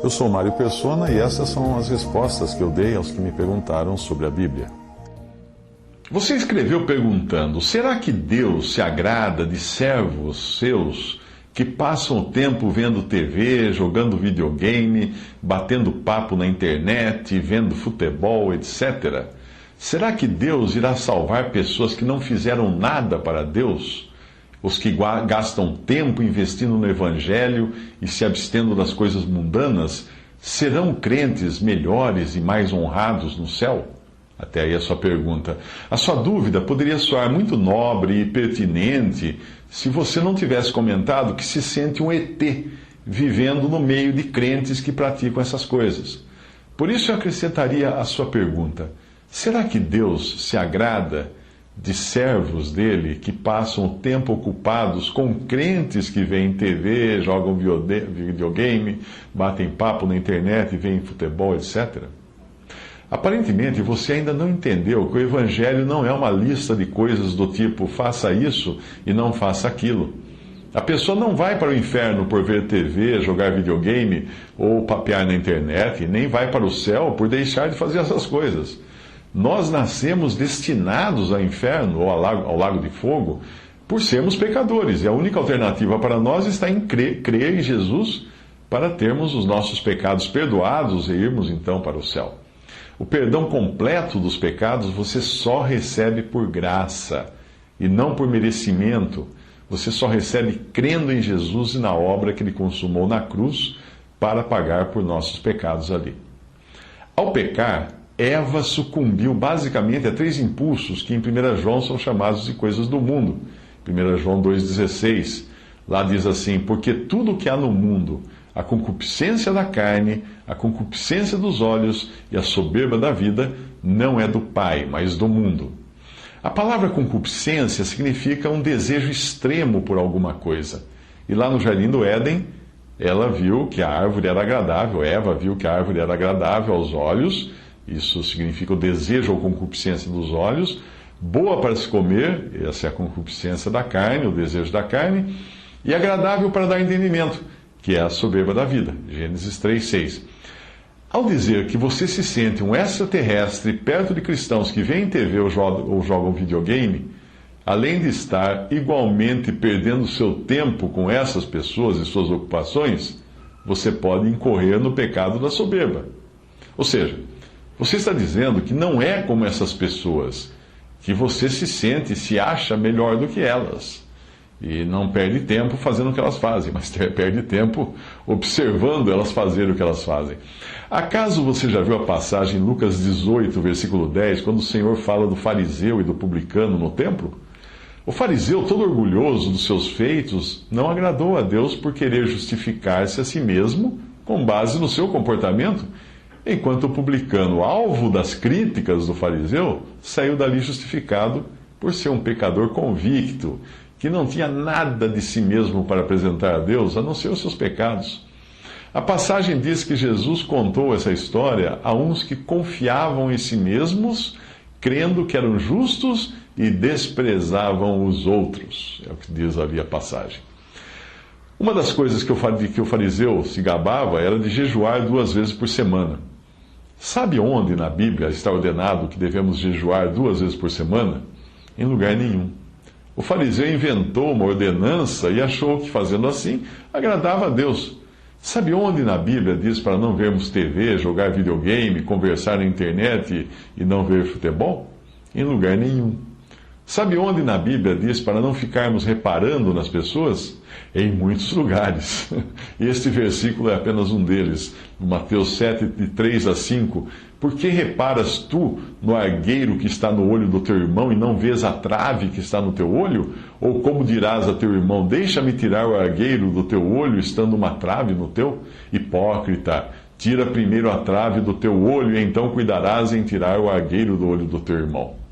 Eu sou Mário Persona e essas são as respostas que eu dei aos que me perguntaram sobre a Bíblia. Você escreveu perguntando: será que Deus se agrada de servos seus que passam o tempo vendo TV, jogando videogame, batendo papo na internet, vendo futebol, etc.? Será que Deus irá salvar pessoas que não fizeram nada para Deus? Os que gastam tempo investindo no Evangelho e se abstendo das coisas mundanas, serão crentes melhores e mais honrados no céu? Até aí a sua pergunta. A sua dúvida poderia soar muito nobre e pertinente se você não tivesse comentado que se sente um ET vivendo no meio de crentes que praticam essas coisas. Por isso eu acrescentaria a sua pergunta: será que Deus se agrada de servos dele que passam o tempo ocupados com crentes que veem TV, jogam videogame, batem papo na internet, veem futebol, etc.? Aparentemente você ainda não entendeu que o Evangelho não é uma lista de coisas do tipo faça isso e não faça aquilo. A pessoa não vai para o inferno por ver TV, jogar videogame ou papear na internet, nem vai para o céu por deixar de fazer essas coisas. Nós nascemos destinados ao inferno ou ao lago de fogo por sermos pecadores. E a única alternativa para nós está em crer em Jesus para termos os nossos pecados perdoados e irmos então para o céu. O perdão completo dos pecados você só recebe por graça e não por merecimento. Você só recebe crendo em Jesus e na obra que ele consumou na cruz para pagar por nossos pecados ali. Ao pecar, Eva sucumbiu basicamente a 3 impulsos que em 1 João são chamados de coisas do mundo. 1 João 2,16, lá diz assim: porque tudo o que há no mundo, a concupiscência da carne, a concupiscência dos olhos e a soberba da vida, não é do Pai, mas do mundo. A palavra concupiscência significa um desejo extremo por alguma coisa. E lá no Jardim do Éden, ela viu que a árvore era agradável, Eva viu que a árvore era agradável aos olhos. Isso significa o desejo ou concupiscência dos olhos, boa para se comer, essa é a concupiscência da carne, o desejo da carne, e agradável para dar entendimento, que é a soberba da vida. Gênesis 3:6. Ao dizer que você se sente um extraterrestre perto de cristãos que veem TV ou jogam videogame, além de estar igualmente perdendo seu tempo com essas pessoas e suas ocupações, você pode incorrer no pecado da soberba. Ou seja, você está dizendo que não é como essas pessoas, que você se sente e se acha melhor do que elas. E não perde tempo fazendo o que elas fazem, mas perde tempo observando elas fazerem o que elas fazem. Acaso você já viu a passagem em Lucas 18, versículo 10, quando o Senhor fala do fariseu e do publicano no templo? O fariseu, todo orgulhoso dos seus feitos, não agradou a Deus por querer justificar-se a si mesmo com base no seu comportamento, enquanto o publicano, alvo das críticas do fariseu, saiu dali justificado por ser um pecador convicto, que não tinha nada de si mesmo para apresentar a Deus, a não ser os seus pecados. A passagem diz que Jesus contou essa história a uns que confiavam em si mesmos, crendo que eram justos e desprezavam os outros. É o que diz ali a passagem. Uma das coisas que o fariseu se gabava era de jejuar 2 vezes por semana. Sabe onde na Bíblia está ordenado que devemos jejuar 2 vezes por semana? Em lugar nenhum. O fariseu inventou uma ordenança e achou que fazendo assim agradava a Deus. Sabe onde na Bíblia diz para não vermos TV, jogar videogame, conversar na internet e não ver futebol? Em lugar nenhum. Sabe onde na Bíblia diz para não ficarmos reparando nas pessoas? Em muitos lugares. E este versículo é apenas um deles. Mateus 7, de 3 a 5. Por que reparas tu no argueiro que está no olho do teu irmão e não vês a trave que está no teu olho? Ou como dirás a teu irmão, deixa-me tirar o argueiro do teu olho, estando uma trave no teu? Hipócrita, tira primeiro a trave do teu olho e então cuidarás em tirar o argueiro do olho do teu irmão.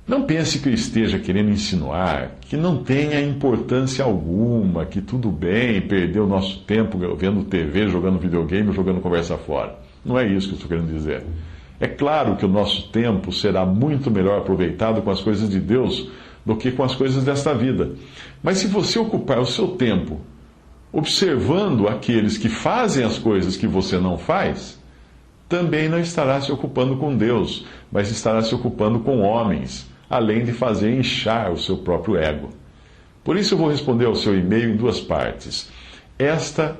Não pense que eu esteja querendo insinuar que não tenha importância alguma, que tudo bem perder o nosso tempo vendo TV, jogando videogame, jogando conversa fora. Não é isso que eu estou querendo dizer. É claro que o nosso tempo será muito melhor aproveitado com as coisas de Deus do que com as coisas desta vida. Mas se você ocupar o seu tempo observando aqueles que fazem as coisas que você não faz, também não estará se ocupando com Deus, mas estará se ocupando com homens, além de fazer inchar o seu próprio ego. Por isso eu vou responder ao seu e-mail em duas partes. Esta,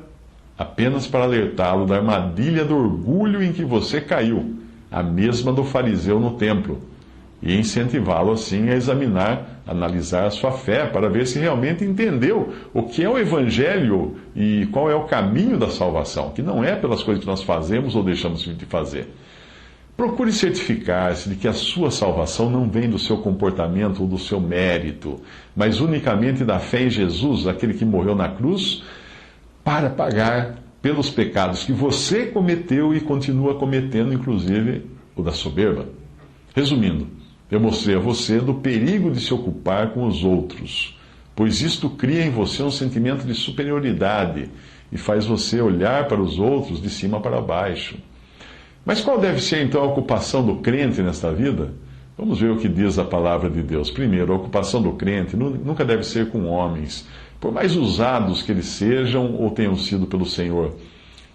apenas para alertá-lo da armadilha do orgulho em que você caiu, a mesma do fariseu no templo, e incentivá-lo assim a examinar, analisar a sua fé, para ver se realmente entendeu o que é o Evangelho e qual é o caminho da salvação, que não é pelas coisas que nós fazemos ou deixamos de fazer. Procure certificar-se de que a sua salvação não vem do seu comportamento ou do seu mérito, mas unicamente da fé em Jesus, aquele que morreu na cruz, para pagar pelos pecados que você cometeu e continua cometendo, inclusive o da soberba. Resumindo, eu mostrei a você do perigo de se ocupar com os outros, pois isto cria em você um sentimento de superioridade e faz você olhar para os outros de cima para baixo. Mas qual deve ser então a ocupação do crente nesta vida? Vamos ver o que diz a palavra de Deus. Primeiro, a ocupação do crente nunca deve ser com homens, por mais usados que eles sejam ou tenham sido pelo Senhor.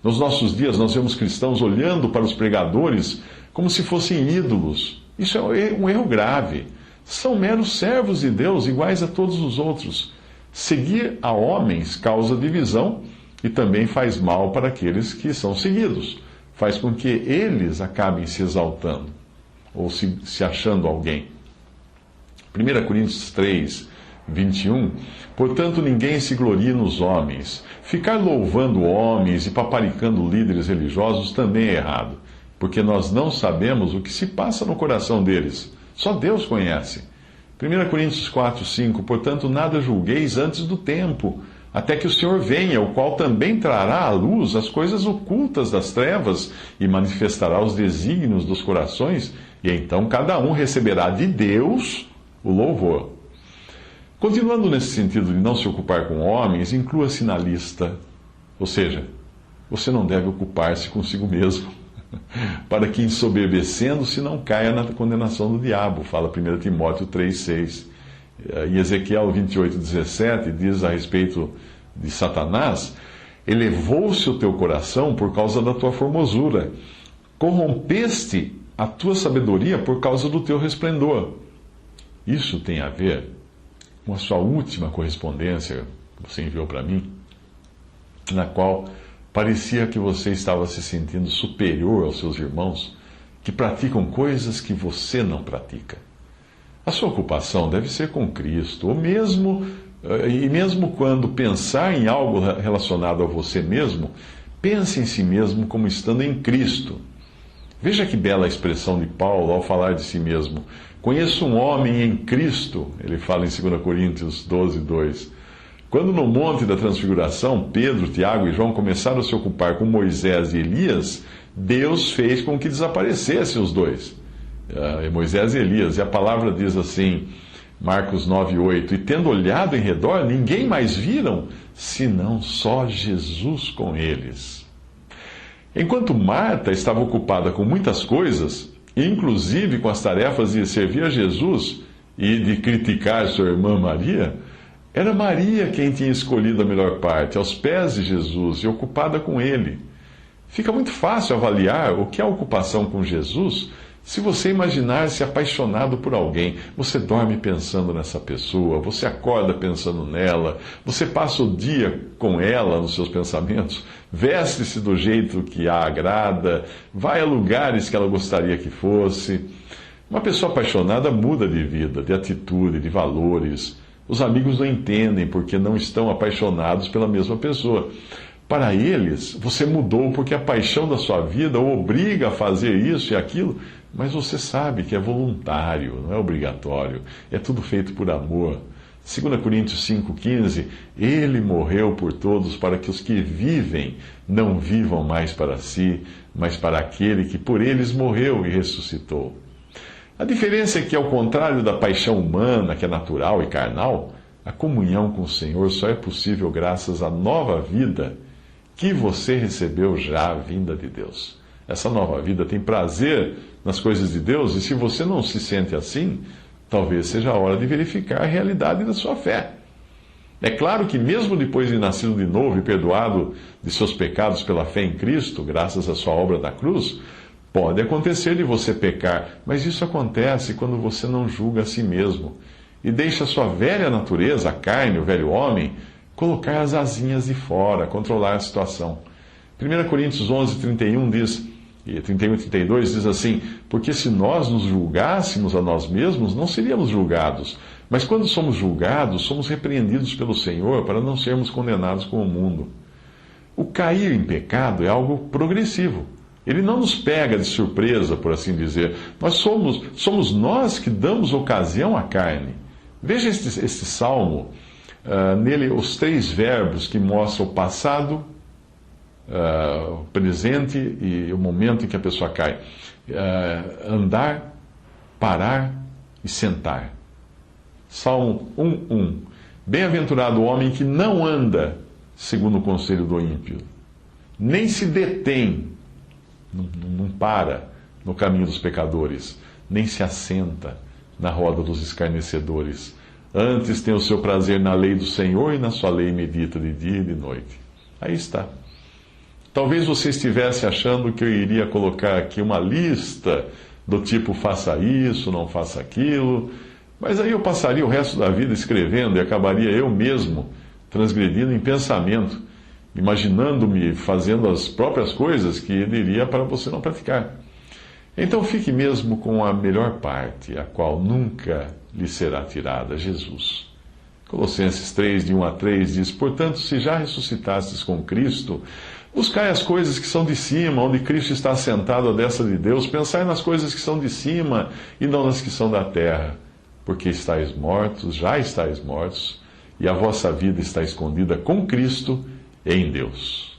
Nos nossos dias, nós vemos cristãos olhando para os pregadores como se fossem ídolos. Isso é um erro grave. São meros servos de Deus, iguais a todos os outros. Seguir a homens causa divisão e também faz mal para aqueles que são seguidos. Faz com que eles acabem se exaltando ou se achando alguém. 1 Coríntios 3, 21. Portanto, ninguém se glorie nos homens. Ficar louvando homens e paparicando líderes religiosos também é errado, porque nós não sabemos o que se passa no coração deles. Só Deus conhece. 1 Coríntios 4, 5. Portanto, nada julgueis antes do tempo, até que o Senhor venha, o qual também trará à luz as coisas ocultas das trevas e manifestará os desígnios dos corações, e então cada um receberá de Deus o louvor. Continuando nesse sentido de não se ocupar com homens, inclua-se na lista. Ou seja, você não deve ocupar-se consigo mesmo, para que, ensoberbecendo-se, não caia na condenação do diabo, fala 1 Timóteo 3,6. E Ezequiel 28,17 diz a respeito de Satanás: elevou-se o teu coração por causa da tua formosura, corrompeste a tua sabedoria por causa do teu resplendor. Isso tem a ver com a sua última correspondência que você enviou para mim, na qual parecia que você estava se sentindo superior aos seus irmãos que praticam coisas que você não pratica. A sua ocupação deve ser com Cristo, ou mesmo quando pensar em algo relacionado a você mesmo, pense em si mesmo como estando em Cristo. Veja que bela expressão de Paulo ao falar de si mesmo. Conheço um homem em Cristo, ele fala em 2 Coríntios 12, 2. Quando no Monte da Transfiguração, Pedro, Tiago e João começaram a se ocupar com Moisés e Elias, Deus fez com que desaparecessem os dois. Moisés e Elias, e a palavra diz assim, Marcos 9, 8, e tendo olhado em redor, ninguém mais viram, senão só Jesus com eles. Enquanto Marta estava ocupada com muitas coisas, inclusive com as tarefas de servir a Jesus e de criticar sua irmã Maria, era Maria quem tinha escolhido a melhor parte, aos pés de Jesus e ocupada com ele. Fica muito fácil avaliar o que é a ocupação com Jesus se você imaginar-se apaixonado por alguém. Você dorme pensando nessa pessoa, você acorda pensando nela, você passa o dia com ela nos seus pensamentos, veste-se do jeito que a agrada, vai a lugares que ela gostaria que fosse. Uma pessoa apaixonada muda de vida, de atitude, de valores. Os amigos não entendem porque não estão apaixonados pela mesma pessoa. Para eles, você mudou porque a paixão da sua vida o obriga a fazer isso e aquilo, mas você sabe que é voluntário, não é obrigatório. É tudo feito por amor. 2 Coríntios 5,15, Ele morreu por todos para que os que vivem não vivam mais para si, mas para aquele que por eles morreu e ressuscitou. A diferença é que, ao contrário da paixão humana, que é natural e carnal, a comunhão com o Senhor só é possível graças à nova vida que você recebeu já vinda de Deus. Essa nova vida tem prazer nas coisas de Deus, e se você não se sente assim, talvez seja a hora de verificar a realidade da sua fé. É claro que mesmo depois de nascido de novo e perdoado de seus pecados pela fé em Cristo, graças à sua obra da cruz, pode acontecer de você pecar, mas isso acontece quando você não julga a si mesmo e deixa a sua velha natureza, a carne, o velho homem, colocar as asinhas de fora, controlar a situação. 1 Coríntios 11, 31 diz, e 31 e 32 diz assim: porque se nós nos julgássemos a nós mesmos, não seríamos julgados. Mas quando somos julgados, somos repreendidos pelo Senhor para não sermos condenados com o mundo. O cair em pecado é algo progressivo. Ele não nos pega de surpresa, por assim dizer. Somos nós que damos ocasião à carne. Veja este salmo, nele os 3 verbos que mostram o passado, o presente e o momento em que a pessoa cai. Andar, parar e sentar. Salmo 1:1. Bem-aventurado o homem que não anda segundo o conselho do ímpio, nem se detém, não para no caminho dos pecadores, nem se assenta na roda dos escarnecedores. Antes tem o seu prazer na lei do Senhor e na sua lei medita de dia e de noite. Aí está. Talvez você estivesse achando que eu iria colocar aqui uma lista do tipo faça isso, não faça aquilo, mas aí eu passaria o resto da vida escrevendo e acabaria eu mesmo transgredindo em pensamento, imaginando-me fazendo as próprias coisas que ele diria para você não praticar. Então fique mesmo com a melhor parte, a qual nunca lhe será tirada, Jesus. Colossenses 3, de 1 a 3 diz: portanto, se já ressuscitastes com Cristo, buscai as coisas que são de cima, onde Cristo está assentado à destra de Deus. Pensai nas coisas que são de cima e não nas que são da terra. Porque estáis mortos, já estáis mortos, e a vossa vida está escondida com Cristo em Deus.